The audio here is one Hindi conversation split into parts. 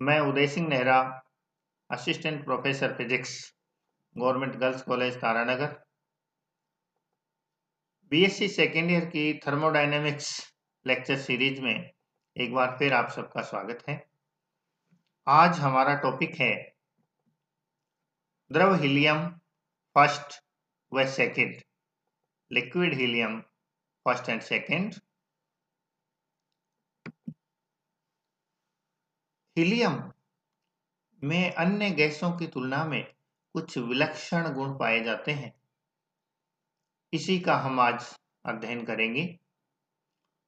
मैं Uday Singh Nehra, assistant professor physics, government girls college Taranagar, BSc second year की थर्मोडायनेमिक्स लेक्चर सीरीज में एक बार फिर आप सबका स्वागत है। आज हमारा टॉपिक है द्रव हीलियम फर्स्ट व second, liquid helium first and second. Helium में अन्य गैसों की तुलना में कुछ विलक्षण गुण पाए जाते हैं। इसी का हम आज अध्ययन करेंगे।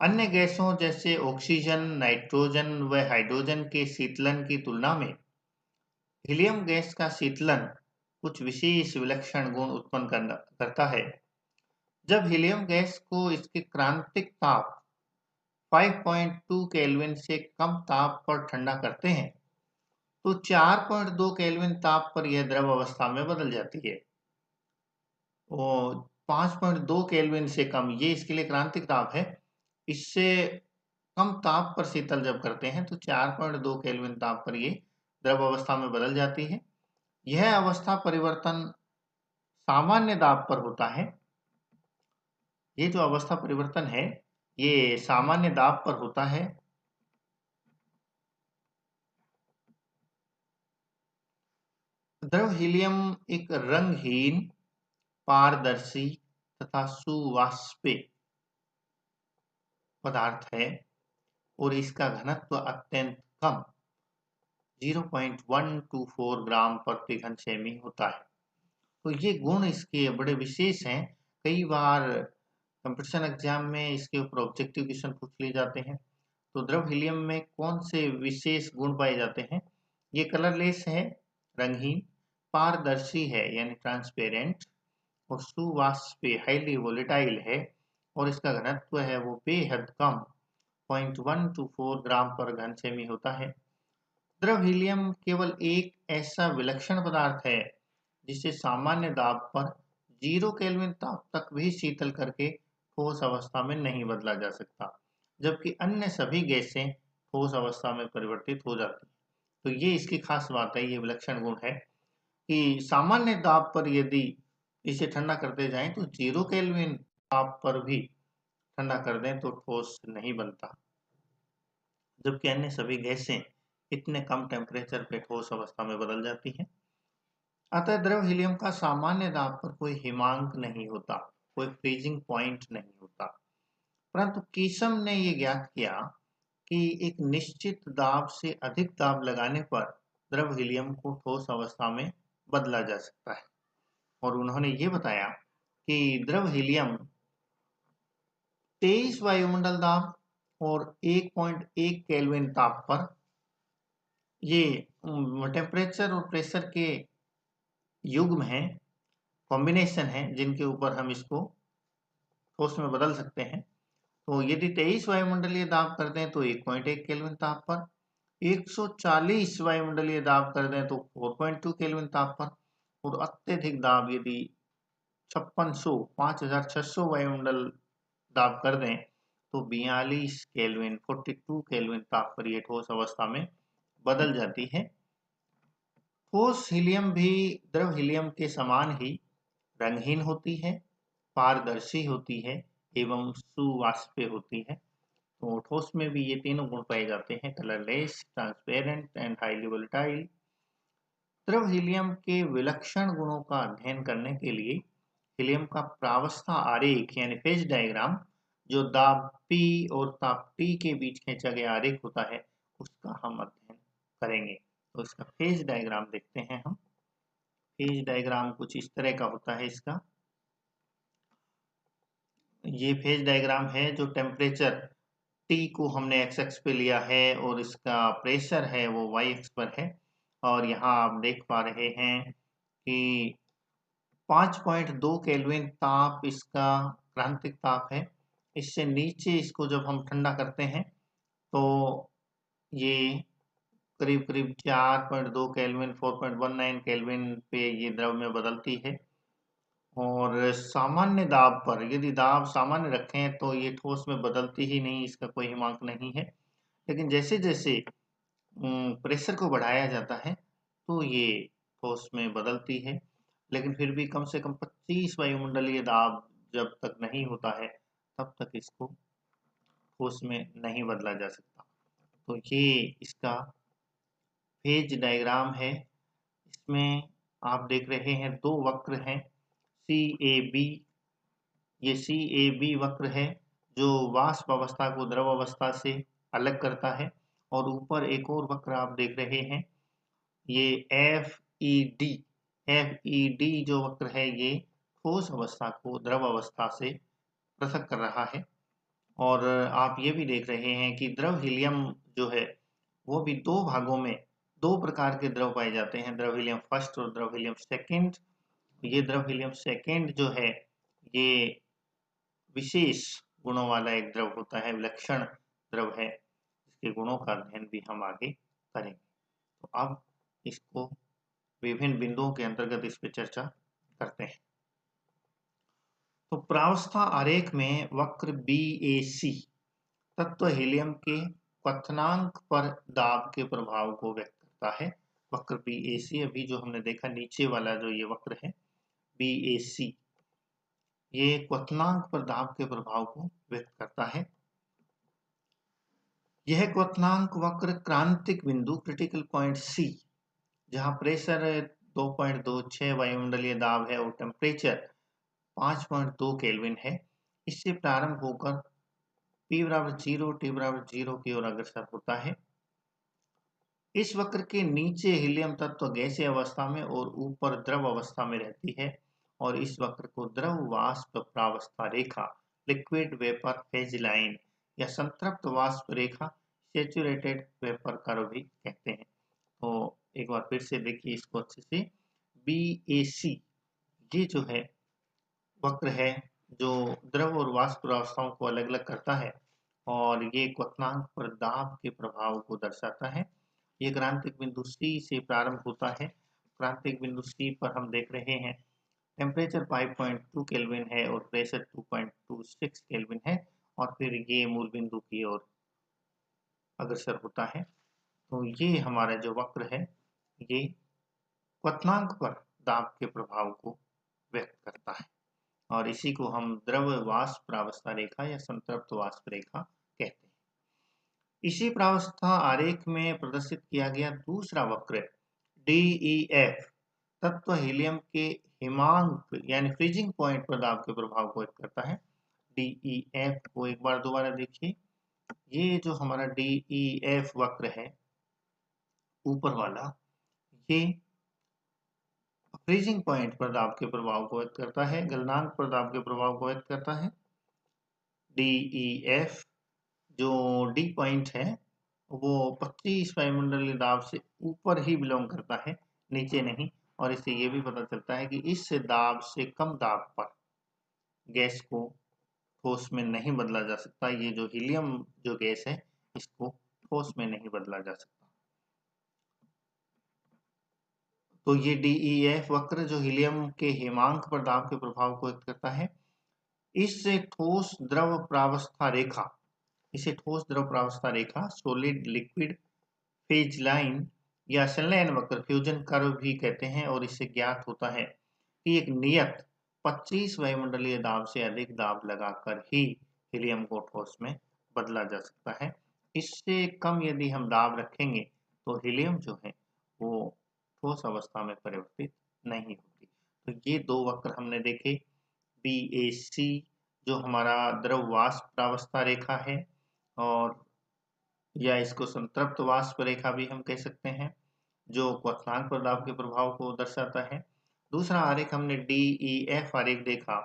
अन्य गैसों जैसे ऑक्सीजन, नाइट्रोजन व हाइड्रोजन के शीतलन की तुलना में हीलियम गैस का शीतलन कुछ विशेष विलक्षण गुण उत्पन्न करता है। जब हीलियम गैस को इसके क्रांतिक ताप 5.2 केल्विन से कम ताप पर ठंडा करते हैं तो 4.2 केल्विन ताप पर यह द्रव अवस्था में बदल जाती है। और 5.2 केल्विन से कम, ये इसके लिए क्रांतिक ताप है। इससे कम ताप पर शीतल जब करते हैं तो 4.2 केल्विन ताप पर ये द्रव अवस्था में बदल जाती है। यह अवस्था परिवर्तन सामान्य दाब पर होता है। ये जो अवस्था परिवर्तन है ये सामान्य दाब पर होता है। द्रव हीलियम एक रंगहीन, पारदर्शी तथा सुवाष्पीय पदार्थ है और इसका घनत्व अत्यंत कम 0.124 ग्राम प्रति घन सेमी होता है। तो ये गुण इसके बड़े विशेष हैं। कई बार कंपटीशन एग्जाम में इसके ऊपर ऑब्जेक्टिव क्वेश्चन पूछ लिए जाते हैं। तो द्रव हीलियम में कौन से विशेष गुण पाए जाते हैं? ये कलरलेस है, रंगहीन, पारदर्शी है यानी ट्रांसपेरेंट, और सुवाष्पीय हाईली वोलेटाइल है, और इसका घनत्व है वो बेहद कम 0.124 ग्राम पर घन सेमी होता है। द्रव हीलियम केवल एक ऐसा विलक्षण पदार्थ है जिसे सामान्य दाब पर 0 केल्विन ताप तक भी शीतल करके ठोस अवस्था में नहीं बदला जा सकता, जबकि अन्य सभी गैसें ठोस अवस्था में परिवर्तित हो जाती हैं। तो ये इसकी खास बात है, ये विलक्षण गुण है कि सामान्य दाब पर यदि इसे ठंडा करते जाएं तो 0 केल्विन ताप पर भी ठंडा कर दें तो ठोस नहीं बनता, जबकि अन्य सभी गैसें इतने कम टेम्परेचर पे ठोस अवस्था में बदल जाती हैं। अतः द्रव हीलियम का सामान्य दाब पर कोई हिमांक नहीं होता, कोई फ्रीजिंग पॉइंट नहीं होता। परंतु कीसम ने यह ज्ञात किया कि एक निश्चित दाब से अधिक दाब लगाने पर द्रव हीलियम को ठोस अवस्था में बदला जा सकता है। और उन्होंने ये बताया कि द्रव हीलियम 23 वायुमंडल दाब और 1.1 केल्विन ताप पर ये टेम्परेचर और प्रेशर के युग्म हैं, कॉम्बिनेशन है, जिनके ऊपर हम इसको ठोस में बदल सकते हैं। तो यदि 23 वायुमंडलीय दाब कर दें तो 1.1 केल्विन ताप पर, 140 वायुमंडलीय दाब कर दें तो 4.2 केल्विन ताप पर, और अत्यधिक दाब यदि 5600 वायुमंडल दाब कर दें तो 42 केल्विन 42 केल्विन ताप पर यह ठोस अवस्था में बदल जाती है। ठोस हीलियम भी द्रव हीलियम के समान ही रंगहीन होती है, पारदर्शी होती है एवं सुवाष्पीय होती है। तो ठोस में भी ये तीनों गुण पाए जाते हैं, colourless, transparent and highly volatile. द्रव हीलियम के विलक्षण गुणों का अध्ययन करने के लिए हीलियम का प्रावस्था आरेख यानी फेज डायग्राम, जो दाब P और ताप T के बीच खींचा गया आरेख होता है, उसका हम अध्ययन करेंगे। तो इसका फेज डायग्राम देखते हैं हम। फेज डायग्राम कुछ इस तरह का होता है इसका। ये फेज डायग्राम है जो टेम्परेचर T को हमने x एक्स पे लिया है और इसका प्रेशर है वो y एक्स पर है। और यहाँ आप देख पा रहे हैं कि 5.2 केल्विन ताप इसका क्रांतिक ताप है। इससे नीचे इसको जब हम ठंडा करते हैं तो ये करीब करीब 4.2 केल्विन 4.19 केल्विन पे ये द्रव में बदलती है। और सामान्य दाब पर यदि दाब सामान्य रखें तो ये ठोस में बदलती ही नहीं, इसका कोई हिमांक नहीं है। लेकिन जैसे जैसे प्रेशर को बढ़ाया जाता है तो ये ठोस में बदलती है, लेकिन फिर भी कम से कम 25 वायुमंडलीय दाब जब तक नहीं होता है तब तक इसको ठोस में नहीं बदला जा सकता। तो ये इसका फेज डायग्राम है। इसमें आप देख रहे हैं दो वक्र हैं सी ए बी। ये सी ए बी वक्र है जो वाष्प अवस्था को द्रव अवस्था से अलग करता है, और ऊपर एक और वक्र आप देख रहे हैं ये F E D. F E D जो वक्र है ये ठोस अवस्था को द्रव अवस्था से पृथक कर रहा है। और आप ये भी देख रहे हैं कि द्रव हीलियम जो है वो भी दो भागों में दो प्रकार के द्रव पाए जाते हैं, द्रव हीलियम फर्स्ट और द्रव हीलियम सेकेंड। ये द्रव हीलियम सेकेंड जो है ये विशेष गुणों वाला एक द्रव होता है, विलक्षण द्रव है, इसके गुणों का अध्ययन भी हम आगे करेंगे। तो अब इसको विभिन्न बिंदुओं के अंतर्गत इस पर चर्चा करते हैं। तो प्रावस्था आरेख में वक्र BAC तत्व हीलियम के क्वथनांक पर दाब के प्रभाव को व्यक्त करता है। वक्र BAC अभी जो हमने देखा नीचे वाला जो ये वक्र है BAC, ये क्वथनांक पर दाब के प्रभाव को व्यक्त करता है। यह क्वथनांक वक्र क्रांतिक बिंदु क्रिटिकल पॉइंट C, जहां प्रेशर 2.26 वायुमंडलीय दाब है और टेम्परेचर 5.2 केल्विन है, इससे प्रारंभ होकर P बराबर 0 T बराबर 0 की ओर अग्रसर होता है। इस वक्र के नीचे हीलियम तत्व गैसीय अवस्था में और ऊपर द्रव अवस्था में रहती है, और इस वक्र को द्रव वाष्प प्रावस्था रेखा लिक्विड वेपर फेज लाइन या संतृप्त वाष्प रेखा सैचुरेटेड वेपर कर्व भी कहते हैं। तो एक बार फिर से देखिए इसको अच्छे से। BAC ये जो है वक्र है जो द्रव और वाष्प अवस्थाओं को अलग अलग करता है, और ये क्वथनांक पर दाब के प्रभाव को दर्शाता है। ये क्रांतिक बिंदु C से प्रारंभ होता है। क्रांतिक बिंदु C पर हम देख रहे हैं टेम्परेचर 5.2 केल्विन है और प्रेशर 2.26 केल्विन है, और फिर ये मूल बिंदु की ओर अग्रसर होता है। तो ये हमारा जो वक्र है ये क्वथनांक पर दाब के प्रभाव को व्यक्त करता है, और इसी को हम द्रव वाष्प प्रावस्था रेखा या संतृप्त वाष्प रेखा कहते हैं। इसी प्रावस्था आरेख में प्रदर्शित किया गया दूसरा वक्र DEF तत्व हीलियम के हिमांक यानी फ्रीजिंग पॉइंट पर दाब के प्रभाव को व्यक्त करता है। DEF को एक बार दोबारा देखिए। ये जो हमारा DEF वक्र है ऊपर वाला, ये फ्रीजिंग पॉइंट पर दाब के प्रभाव को व्यक्त करता है, गलनांक पर दाब के प्रभाव को व्यक्त करता है। DEF जो D पॉइंट है वो 25 वायुमंडलीय दाब से ऊपर ही बिलोंग करता है, नीचे नहीं। और इससे ये भी पता चलता है कि इस दाब से कम दाब पर गैस को ठोस में नहीं बदला जा सकता। ये जो हीलियम जो गैस है इसको ठोस में नहीं बदला जा सकता। तो ये DEF वक्र जो हीलियम के हिमांक पर दाब के प्रभाव को व्यक्त करता है। इससे ठोस द्रव प्रावस्था रेखा इसे ठोस द्रव प्रावस्था रेखा सॉलिड लिक्विड फेज लाइन या संलयन वक्र फ्यूजन कर्व भी कहते हैं, और इससे ज्ञात होता है कि एक नियत 25 वायुमंडलीय दाब से अधिक दाब लगाकर ही हीलियम को ठोस में बदला जा सकता है। इससे कम यदि हम दाब रखेंगे तो हीलियम जो है वो ठोस अवस्था में परिवर्तित नहीं होती। तो ये दो वक्र हमने देखे। BAC जो हमारा द्रव वाष्प प्रावस्था रेखा है, और या इसको संतृप्त वाष्प रेखा भी हम कह सकते हैं, जो क्वथनांक पर दाब के प्रभाव को दर्शाता है। दूसरा आरेख हमने DEF आरेख देखा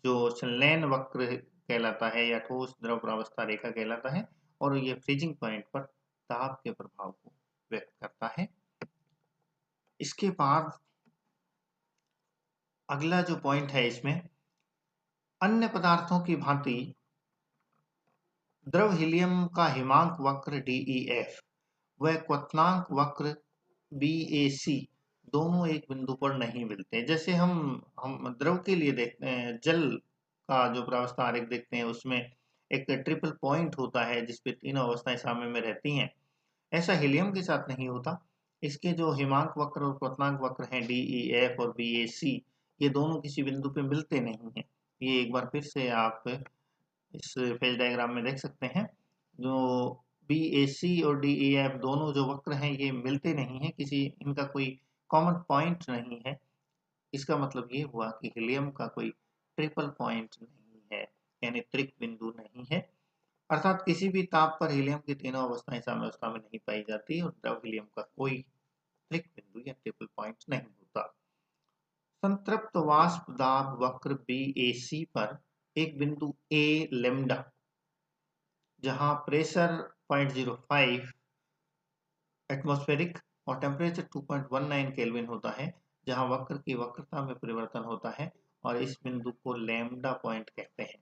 जो संलयन वक्र कहलाता है या ठोस द्रव प्रावस्था रेखा कहलाता है, और ये फ्रीजिंग पॉइंट पर दाब के प्रभाव को व्यक्त करता है। इसके बाद अगला जो पॉइंट है इसमें, अन्य पदार्थों की भांति द्रव हीलियम का हिमांक वक्र DEF व क्वथनांक वक्र BAC दोनों एक बिंदु पर नहीं मिलते। जैसे हम द्रव के लिए देखते हैं, जल का जो प्रावस्था आरेख देखते हैं उसमें एक ट्रिपल पॉइंट होता है जिसपे तीनों अवस्थाएं साम्य में रहती हैं। ऐसा हीलियम के साथ नहीं होता। इसके जो हिमांक वक्र और क्वथनांक वक्र हैं DEF और BAC, ये दोनों किसी बिंदु पे मिलते नहीं हैं। ये एक बार फिर से आप इस फेज डायग्राम में देख सकते हैं। जो BAC और DEF दोनों जो वक्र हैं ये मिलते नहीं हैं, किसी इनका कोई कॉमन पॉइंट नहीं है। इसका मतलब ये हुआ कि हीलियम का कोई ट्रिपल पॉइंट नहीं है, यानी त्रिक बिंदु नहीं है। अर्थात किसी भी ताप पर हीलियम की तीनों अवस्थाएं साम्यावस्था में नहीं पाई जाती और द्रव हीलियम का कोई त्रिक बिंदु या ट्रिपल पॉइंट नहीं होता। संतृप्त वाष्प दाब वक्र BAC पर एक बिंदु A लैम्डा, जहां प्रेशर 0.05 एटमॉस्फेरिक और टेम्परेचर 2.19 केल्विन होता है, जहां वक्र की वक्रता में परिवर्तन होता है, और इस बिंदु को लैम्डा पॉइंट कहते हैं।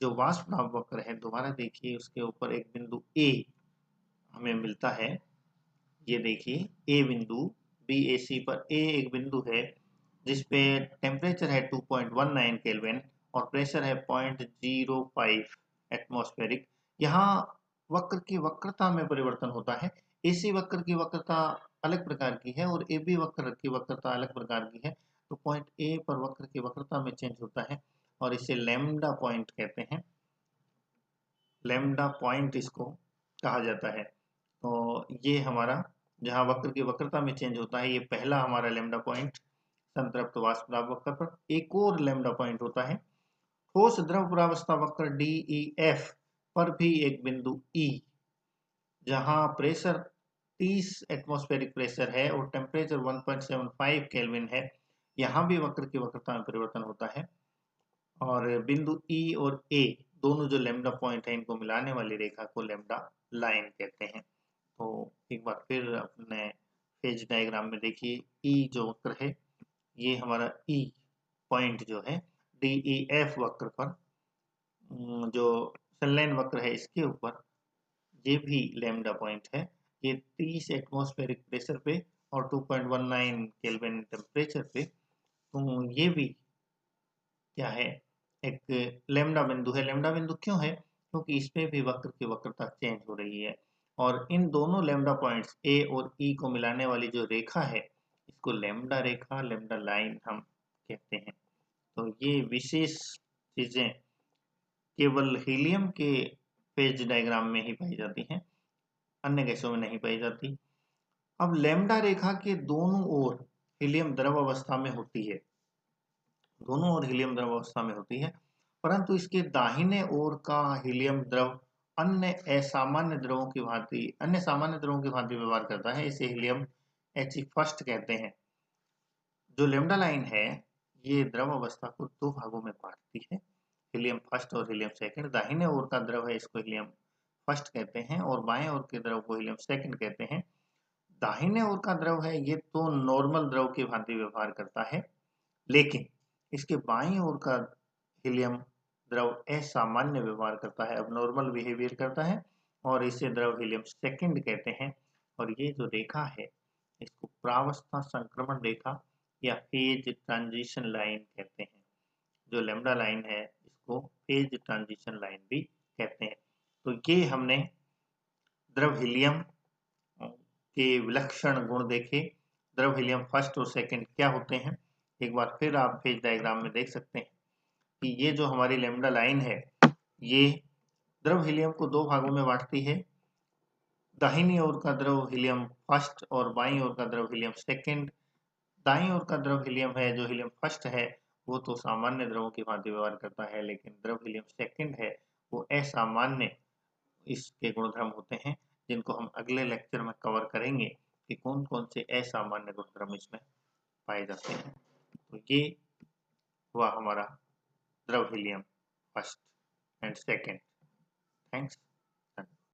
जो वाष्प दाब वक्र है, दोबारा देखिए, उसके ऊपर एक बिंदु A हमें मिलता है। ये देखिए A बिंदु, BAC पर A एक बिंदु है जिसपे टेम्परेचर है 2.19 केल्विन और प्रेशर है 0.05 एटमॉस्फेरिक। यहाँ वक्र की वक्रता में परिवर्तन होता है। AC वक्र की वक्रता अलग प्रकार की है और AB वक्र की वक्रता अलग प्रकार की है। तो पॉइंट A पर वक्र की वक्रता में चेंज होता है और इसे लैम्डा पॉइंट कहते हैं। लैम्डा पॉइंट इसको कहा जाता है। तो ये हमारा जहाँ वक्र की वक्रता में चेंज होता है, ये पहला हमारा लैम्डा पॉइंट संतृप्त वाष्प दाब वक्र पर। एक और लैम्डा पॉइंट होता है ठोस द्रव प्रावस्था वक्र DEF पर भी एक बिंदु E, जहां प्रेशर 30 एटमॉस्फेरिक प्रेशर है और टेम्परेचर 1.75 केल्विन है। यहाँ भी वक्र की वक्रता में परिवर्तन होता है और बिंदु E और A दोनों जो लैम्डा पॉइंट है, इनको मिलाने वाली रेखा को लैम्डा लाइन कहते हैं। तो एक बार फिर अपने फेज डायग्राम में देखिए, E जो वक्र है, ये हमारा E पॉइंट जो है DEF वक्र पर, जो संलयन वक्र है इसके ऊपर, ये भी लैम्डा पॉइंट है। ये 30 एटमॉस्फेरिक प्रेशर पे और 2.19 केल्विन टेम्परेचर पे। तो ये भी क्या है, एक लैम्डा बिंदु है। लैम्डा बिंदु क्यों है? क्योंकि इसमें भी वक्र की वक्रता चेंज हो रही है और इन दोनों लैम्डा पॉइंट्स A और E को मिलाने वाली जो रेखा है, इसको लैम्डा रेखा, लैम्डा लाइन हम कहते हैं। तो ये विशेष चीजें केवल हीलियम के फेज डायग्राम में ही पाई जाती हैं, अन्य गैसों में नहीं पाई जाती। अब लैम्डा रेखा के दोनों ओर हीलियम द्रव अवस्था में होती है, दोनों ओर हीलियम द्रव अवस्था में होती है, परंतु इसके दाहिने ओर का हीलियम द्रव अन्य सामान्य द्रवों की भांति व्यवहार करता है। इसे हीलियम He फर्स्ट कहते हैं। जो लैम्डा लाइन है, ये द्रव अवस्था को दो भागों में बांटती है, हीलियम फर्स्ट और हीलियम सेकंड। दाहिने ओर का द्रव है, इसको हीलियम फर्स्ट कहते हैं, और बाएं ओर के द्रव को हीलियम सेकंड कहते हैं। दाहिने ओर का द्रव है, ये तो नॉर्मल द्रव की भांति व्यवहार करता है, लेकिन इसके बाईं ओर का हीलियम द्रव असामान्य व्यवहार करता है, अब नॉर्मल बिहेवियर करता है, और इसे द्रव हीलियम सेकंड कहते हैं। और ये जो रेखा है, इसको प्रावस्था संक्रमण रेखा या फेज ट्रांजिशन लाइन कहते हैं। जो लैम्डा लाइन है, इसको फेज ट्रांजिशन लाइन भी कहते हैं। तो ये हमने द्रव हीलियम के विलक्षण गुण देखे। द्रव हीलियम फर्स्ट और सेकंड क्या होते हैं, एक बार फिर आप फेज डायग्राम में देख सकते हैं कि ये जो हमारी लैम्डा लाइन है, ये द्रव हीलियम को दो भागों में बांटती है। दाहिनी ओर का द्रव हीलियम फर्स्ट और बाईं ओर का द्रव हीलियम सेकंड। दाईं ओर का द्रव हीलियम है, जो हीलियम फर्स्ट है, वो तो सामान्य द्रवों की भांति व्यवहार करता है, लेकिन द्रव हीलियम सेकंड है, वो असामान्य इसके गुणधर्म होते हैं, जिनको हम अगले लेक्चर में कवर करेंगे कि कौन कौन से असामान्य गुणधर्म इसमें पाए जाते हैं। तो ये हुआ हमारा द्रव helium first and second. Thanks.